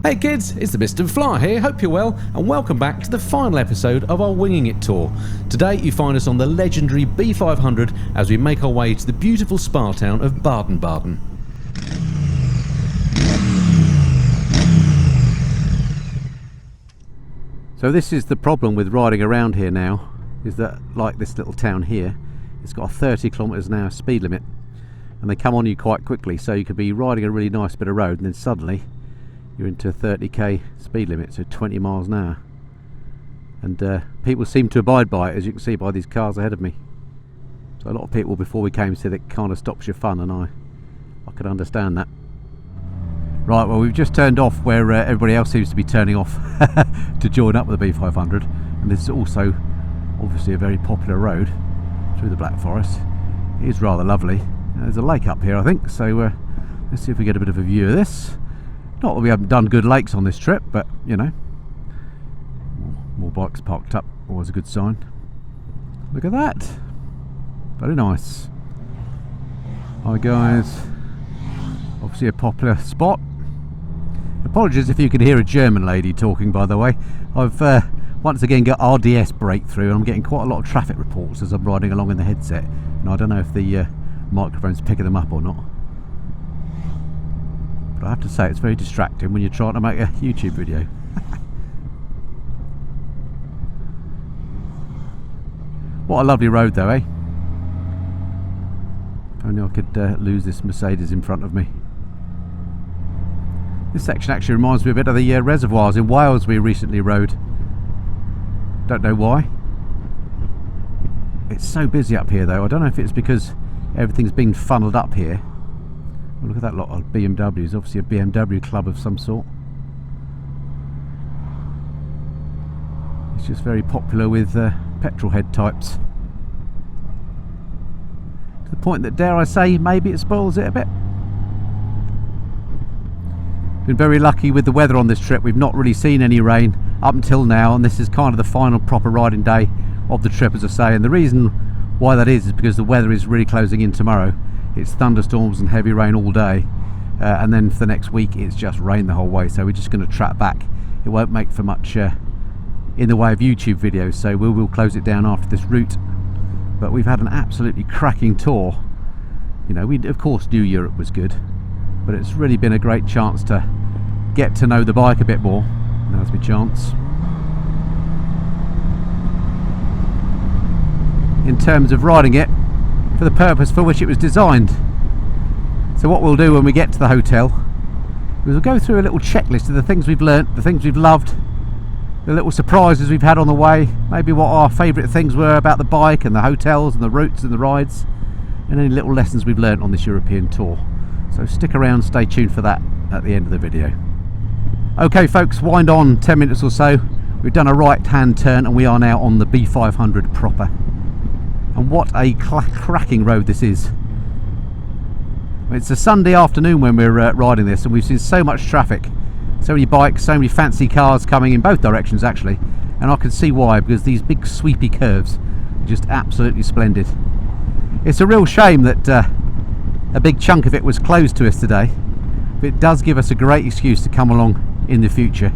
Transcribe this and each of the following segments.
Hey kids, it's the Mr. Fly here, hope you're well, and welcome back to the final episode of our Winging It tour. Today you find us on the legendary B500 as we make our way to the beautiful spa town of Baden-Baden. So this is the problem with riding around here now, is that like this little town here, it's got a 30 kilometers an hour speed limit, and they come on you quite quickly, so you could be riding a really nice bit of road and then suddenly you're into a 30k speed limit, so 20 miles an hour. And people seem to abide by it, as you can see by these cars ahead of me. So a lot of people before we came said it kind of stops your fun, and I could understand that. Right, well we've just turned off where everybody else seems to be turning off to join up with the B500, and this is also obviously a very popular road through the Black Forest. It is rather lovely. There's a lake up here I think, so let's see if we get a bit of a view of this. Not that we haven't done good lakes on this trip, but you know, more bikes parked up, always a good sign. Look at that, very nice. Hi guys, obviously a popular spot. Apologies if you can hear a German lady talking, by the way. I've once again got RDS breakthrough, and I'm getting quite a lot of traffic reports as I'm riding along in the headset, and I don't know if the microphone's picking them up or not. But I have to say it's very distracting when you're trying to make a YouTube video. What a lovely road though, eh? If only I could lose this Mercedes in front of me. This section actually reminds me a bit of the reservoirs in Wales we recently rode. Don't know why. It's so busy up here though. I don't know if it's because everything's been funneled up here. Oh, look at that lot of BMWs, obviously a BMW club of some sort. It's just very popular with petrol head types. To the point that, dare I say, maybe it spoils it a bit. Been very lucky with the weather on this trip. We've not really seen any rain up until now, and this is kind of the final proper riding day of the trip, as I say. And the reason why that is because the weather is really closing in tomorrow. It's thunderstorms and heavy rain all day, and then for the next week it's just rain the whole way, so we're just going to track back. It won't make for much in the way of YouTube videos, so we will close it down after this route. But we've had an absolutely cracking tour. You know, we of course knew Europe was good, but it's really been a great chance to get to know the bike a bit more. Now's my chance. In terms of riding it for the purpose for which it was designed. So what we'll do when we get to the hotel is we'll go through a little checklist of the things we've learnt, the things we've loved, the little surprises we've had on the way, maybe what our favourite things were about the bike and the hotels and the routes and the rides, and any little lessons we've learnt on this European tour. So stick around, stay tuned for that at the end of the video. Okay folks, wind on 10 minutes or so. We've done a right hand turn and we are now on the B500 proper. And what a cracking road this is. It's a Sunday afternoon when we're riding this, and we've seen so much traffic, so many bikes, so many fancy cars coming in both directions actually, and I can see why, because these big sweepy curves are just absolutely splendid. It's a real shame that a big chunk of it was closed to us today, but it does give us a great excuse to come along in the future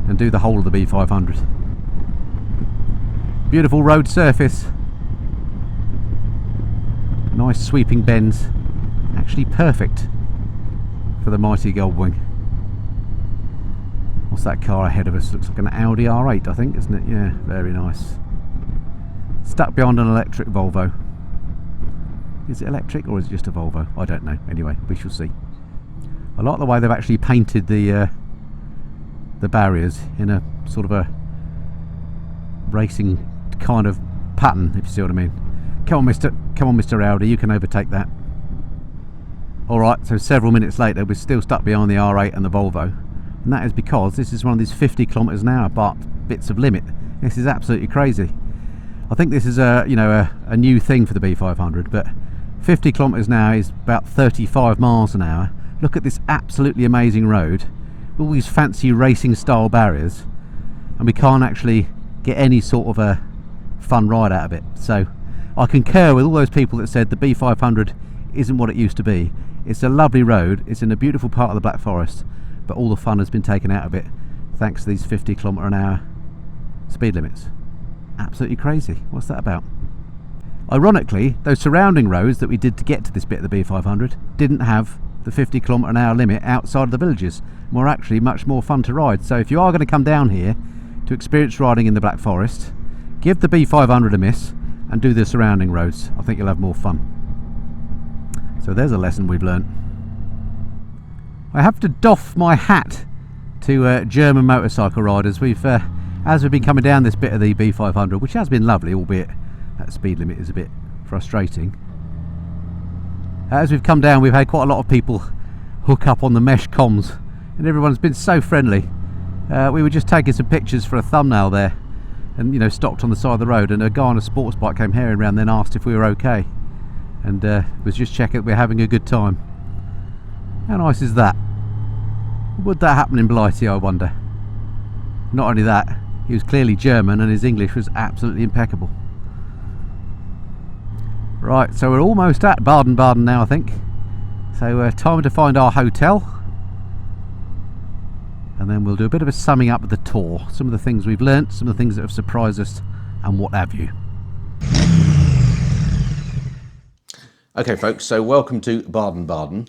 and do the whole of the B500. Beautiful road surface, nice sweeping bends, actually perfect for the mighty Goldwing. What's that car ahead of us? Looks like an Audi R8 I think, isn't it? Yeah, very nice. Stuck behind an electric Volvo. Is it electric or is it just a Volvo? I don't know. Anyway, we shall see. I like the way they've actually painted the barriers in a sort of a racing kind of pattern, if you see what I mean. Come on Mr Audi, you can overtake that. Alright, so several minutes later we're still stuck behind the R8 and the Volvo, and that is because this is one of these 50 kilometers an hour bits of limit. This is absolutely crazy. I think this is a new thing for the B500, but 50 kilometers an hour is about 35 miles an hour. Look at this absolutely amazing road, all these fancy racing style barriers, and we can't actually get any sort of a fun ride out of it. So I concur with all those people that said the B500 isn't what it used to be. It's a lovely road, it's in a beautiful part of the Black Forest, but all the fun has been taken out of it thanks to these 50km/h speed limits. Absolutely crazy. What's that about? Ironically, those surrounding roads that we did to get to this bit of the B500 didn't have the 50km/h limit outside of the villages, and were actually much more fun to ride. So if you are going to come down here to experience riding in the Black Forest, give the B500 a miss and do the surrounding roads. I think you'll have more fun. So there's a lesson we've learned. I have to doff my hat to German motorcycle riders. As we've been coming down this bit of the B500, which has been lovely, albeit that speed limit is a bit frustrating. As we've come down, we've had quite a lot of people hook up on the mesh comms, and everyone's been so friendly. We were just taking some pictures for a thumbnail there, and stopped on the side of the road, and a guy on a sports bike came herring around, then asked if we were okay, and was just checking that we're having a good time. How nice is that? Would that happen in Blighty, I wonder? Not only that, he was clearly German and his English was absolutely impeccable. Right, so we're almost at Baden-Baden now, I think. So time to find our hotel. And then we'll do a bit of a summing up of the tour. Some of the things we've learnt, some of the things that have surprised us, and what have you. Okay folks, so welcome to Baden-Baden.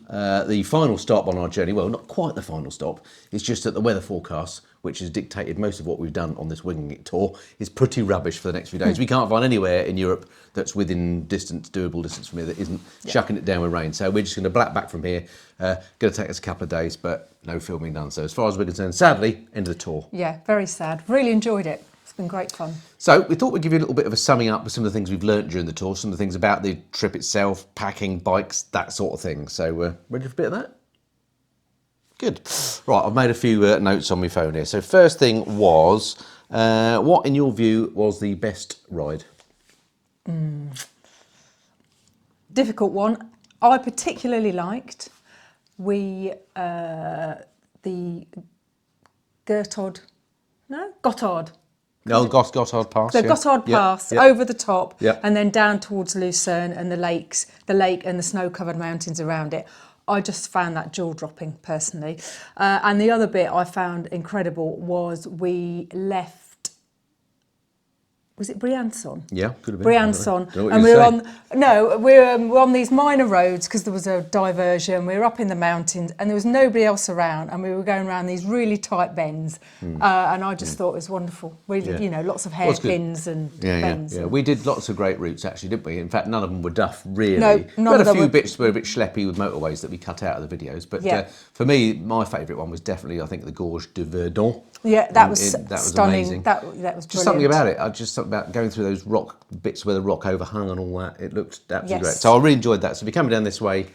The final stop on our journey, well not quite the final stop, it's just that the weather forecast, which has dictated most of what we've done on this Winging It tour, is pretty rubbish for the next few days. We can't find anywhere in Europe that's within doable distance from here that isn't chucking it down with rain. So we're just going to black back from here. Going to take us a couple of days, but no filming done. So as far as we're concerned, sadly, end of the tour. Yeah, very sad. Really enjoyed it. It's been great fun. So we thought we'd give you a little bit of a summing up of some of the things we've learnt during the tour, some of the things about the trip itself, packing, bikes, that sort of thing. So ready for a bit of that? Good. Right, I've made a few notes on my phone here. So first thing was, what in your view was the best ride? Difficult one. I particularly liked the Gotthard. No, Gotthard Pass. The yeah. Gotthard Pass, Yep. over the top, Yep. and then down towards Lucerne and the lake and the snow-covered mountains around it. I just found that jaw-dropping, personally. And the other bit I found incredible was we left. Was it Briançon? Yeah, could have been. Briançon, And we're on these minor roads because there was a diversion. We were up in the mountains and there was nobody else around, and we were going around these really tight bends, and I just thought it was wonderful. Really, lots of hairpins and bends. Yeah, we did lots of great routes actually, didn't we? In fact, none of them were duff really. No, none we had of a them few were. bits were a bit schleppy with motorways that we cut out of the videos, but for me, my favourite one was definitely, I think, the Gorge de Verdun. Yeah, that was stunning. Amazing. That was brilliant. Just something about it. Just something about going through those rock bits where the rock overhung and all that. It looked absolutely great. So I really enjoyed that. So if you're coming down this way,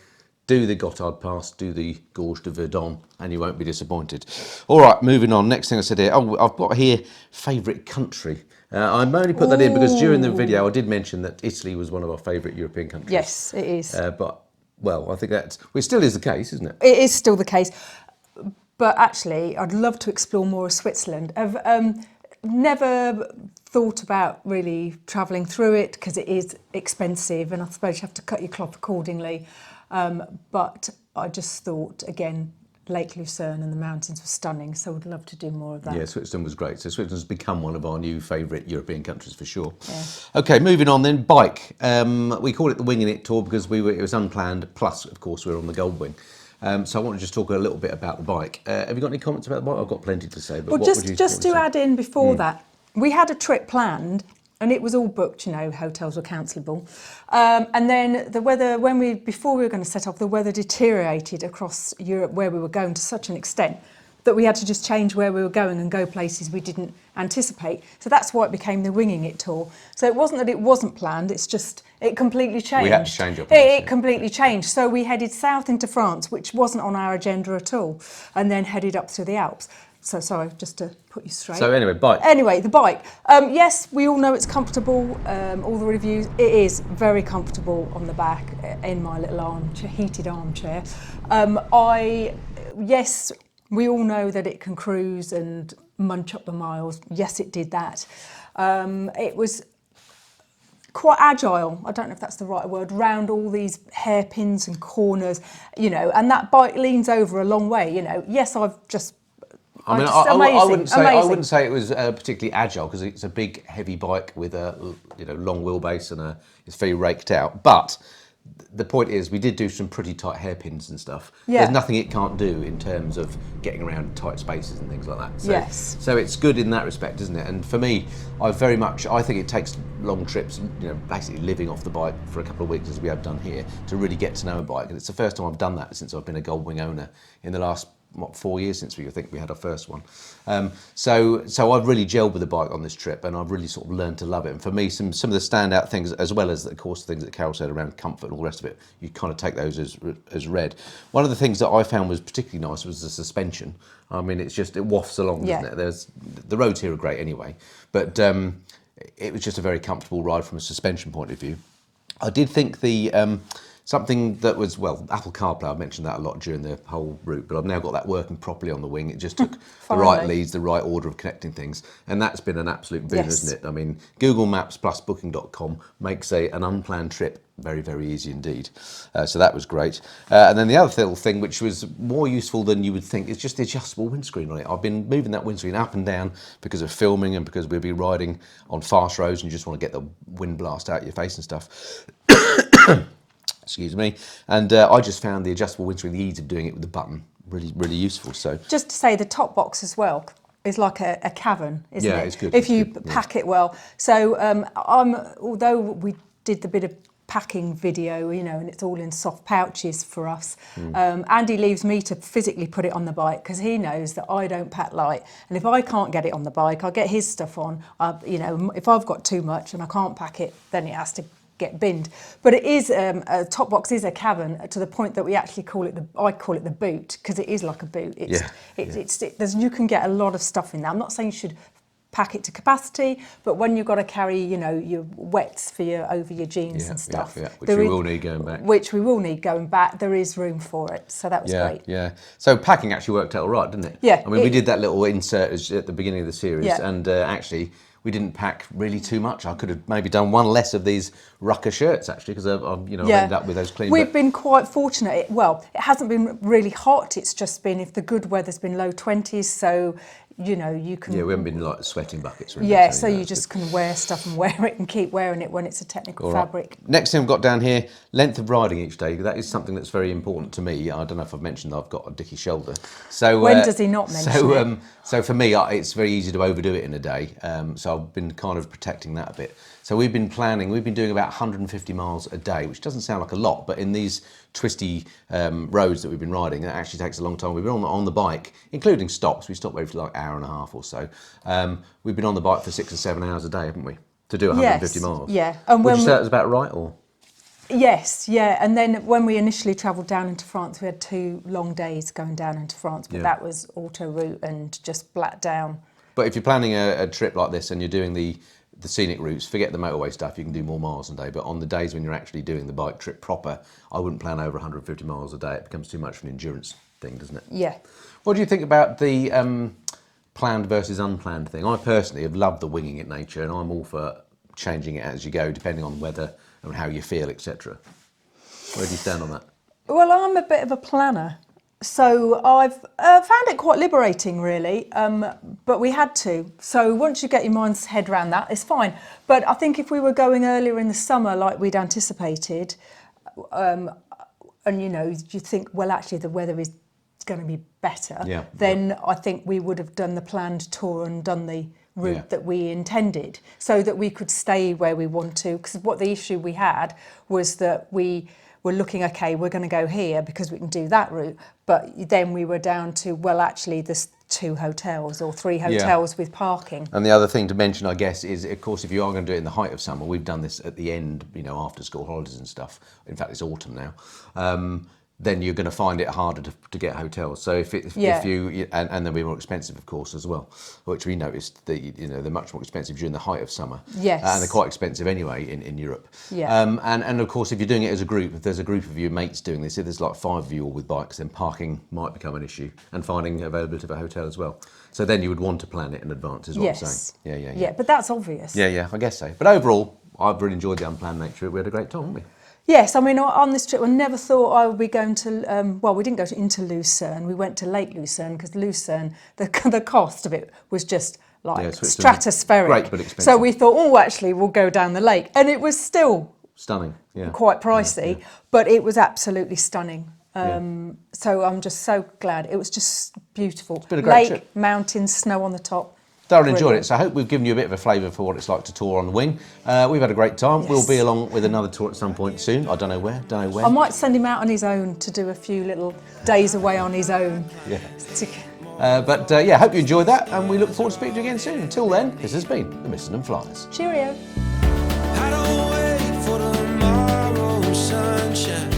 do the Gotthard Pass, do the Gorge de Verdun, and you won't be disappointed. All right, moving on. Next thing I said here. Oh, I've got here favourite country. I only put that in because during the video I did mention that Italy was one of our favourite European countries. Yes, it is. But I think it still is the case, isn't it? It is still the case. But actually, I'd love to explore more of Switzerland. I've never thought about really travelling through it because it is expensive, and I suppose you have to cut your cloth accordingly. But I just thought, again, Lake Lucerne and the mountains were stunning, so I'd love to do more of that. Yeah, Switzerland was great. So Switzerland's become one of our new favourite European countries for sure. Yeah. Okay, moving on then, bike. We call it the Winging It tour because it was unplanned, plus, of course, we were on the Goldwing. So I want to just talk a little bit about the bike. Have you got any comments about the bike? I've got plenty to say. But Well, just to add in before that, we had a trip planned and it was all booked, hotels were cancelable. And then the weather, before we were going to set off, the weather deteriorated across Europe where we were going to such an extent that we had to just change where we were going and go places we didn't anticipate. So that's why it became the Winging It tour. So it wasn't that it wasn't planned, it's just, it completely changed. We had to change our plans. It completely changed. So we headed south into France, which wasn't on our agenda at all, and then headed up through the Alps. So sorry, just to put you straight. So anyway, bike. Anyway, the bike. Yes, we all know it's comfortable. All the reviews, it is very comfortable on the back in my little heated armchair. Yes, we all know that it can cruise and munch up the miles. Yes, it did that. It was quite agile. I don't know if that's the right word. Round all these hairpins and corners, you know, and that bike leans over a long way. You know, yes, I've just. I mean, amazing, I wouldn't say it was particularly agile because it's a big, heavy bike with a long wheelbase and it's very raked out. But the point is, we did do some pretty tight hairpins and stuff. Yeah. There's nothing it can't do in terms of getting around tight spaces and things like that. So, yes. So it's good in that respect, isn't it? And for me, I think it takes long trips, you know, basically living off the bike for a couple of weeks as we have done here to really get to know a bike. And it's the first time I've done that since I've been a Goldwing owner in the last 4 years since we had our first one. So I've really gelled with the bike on this trip, and I've really sort of learned to love it. And for me, some of the standout things, as well as of course the things that Carol said around comfort and all the rest of it, you kind of take those as read. One of the things that I found was particularly nice was the suspension. I mean, it wafts along, doesn't it? The roads here are great anyway, but it was just a very comfortable ride from a suspension point of view. I did think something that was, well, Apple CarPlay, I've mentioned that a lot during the whole route, but I've now got that working properly on the wing. It just took the right leads, the right order of connecting things, and that's been an absolute boon, isn't it? I mean, Google Maps plus Booking.com makes an unplanned trip very, very easy indeed. So that was great. And then the other little thing, which was more useful than you would think, is just the adjustable windscreen on it. I've been moving that windscreen up and down because of filming and because we'll be riding on fast roads and you just want to get the wind blast out of your face and stuff. Excuse me. And I just found the adjustable windscreen, the ease of doing it with the button, really, really useful. So just to say, the top box as well is like a cavern, isn't it? Yeah, it's good. If you pack it well. So although we did the bit of packing video, you know, and it's all in soft pouches for us. Andy leaves me to physically put it on the bike because he knows that I don't pack light, and if I can't get it on the bike, I get his stuff on. You know, if I've got too much and I can't pack it, then it has to get binned. But it is a top box is a cavern to the point that we actually I call it the boot, because it is like a boot. You can get a lot of stuff in there. I'm not saying you should pack it to capacity, but when you've got to carry, you know, your wets over your jeans and stuff, which we will need going back. Which we will need going back. There is room for it, so that was great. Yeah. So packing actually worked out all right, didn't it? Yeah. I mean, we did that little insert at the beginning of the series, and actually we didn't pack really too much. I could have maybe done one less of these rucker shirts actually, because I've ended up with those clean. We've been quite fortunate. It hasn't been really hot. It's just been, if the good weather's been low 20s, so you know, you can. Yeah, we haven't been like sweating buckets or anything. Yeah, so you just can wear stuff and wear it and keep wearing it when it's a technical fabric. Next thing I've got down here, length of riding each day. That is something that's very important to me. I don't know if I've mentioned I've got a dicky shoulder. So when does he not mention it? So for me, it's very easy to overdo it in a day. So I've been kind of protecting that a bit. So we've been doing about 150 miles a day, which doesn't sound like a lot, but in these twisty roads that we've been riding, it actually takes a long time. We've been on the bike, including stops. We stopped maybe for like an hour and a half or so. We've been on the bike for 6 or 7 hours a day, haven't we? To do 150 miles. Yeah. And would you say that was about right, or? Yes, yeah. And then when we initially travelled down into France, we had 2 long days going down into France, but that was auto route and just black down. But if you're planning a trip like this and you're doing the scenic routes, forget the motorway stuff, you can do more miles a day, but on the days when you're actually doing the bike trip proper, I wouldn't plan over 150 miles a day. It becomes too much of an endurance thing, doesn't it? Yeah. What do you think about the planned versus unplanned thing? I personally have loved the winging it nature, and I'm all for changing it as you go, depending on weather and how you feel, etc. Where do you stand on that? Well, I'm a bit of a planner. So I've found it quite liberating, really, but we had to. So once you get your mind's head around that, it's fine. But I think if we were going earlier in the summer like we'd anticipated, and you know, you think, well, actually the weather is going to be better, then I think we would have done the planned tour and done the route that we intended, so that we could stay where we want to. Because what the issue we had was that we were looking, okay, we're going to go here because we can do that route, but then we were down to, well, actually there's 2 hotels or 3 hotels with parking. And the other thing to mention, I guess, is, of course, if you are going to do it in the height of summer, we've done this at the end, you know, after school holidays and stuff. In fact, it's autumn now. Then you're going to find it harder to get hotels. So if you and they'll be more expensive, of course, as well, which we noticed that, you know, they're much more expensive during the height of summer. Yes. And they're quite expensive anyway in Europe. Yeah. And of course, if you're doing it as a group, if there's a group of your mates doing this, if there's like 5 of you all with bikes, then parking might become an issue, and finding availability of a hotel as well. So then you would want to plan it in advance, is what I'm saying. Yeah. But that's obvious. Yeah, I guess so. But overall, I've really enjoyed the unplanned nature. We had a great time, haven't we? Yes, I mean, on this trip, I never thought I would be going to, well, we didn't go into Lucerne, we went to Lake Lucerne, because Lucerne, the cost of it was just like stratospheric. Great, but expensive. So we thought, oh, actually, we'll go down the lake. And it was still stunning, quite pricey, but it was absolutely stunning. Yeah. So I'm just so glad. It was just beautiful. It's been a great lake, trip. Mountains, snow on the top. Thoroughly enjoyed it, so I hope we've given you a bit of a flavour for what it's like to tour on the wing. We've had a great time. Yes. We'll be along with another tour at some point soon. I don't know where, don't know when. I might send him out on his own to do a few little days away on his own. Yeah. But yeah, hope you enjoyed that, and we look forward to speaking to you again soon. Until then, this has been the Missing and Flyers. Cheerio. I don't wait for tomorrow sunshine.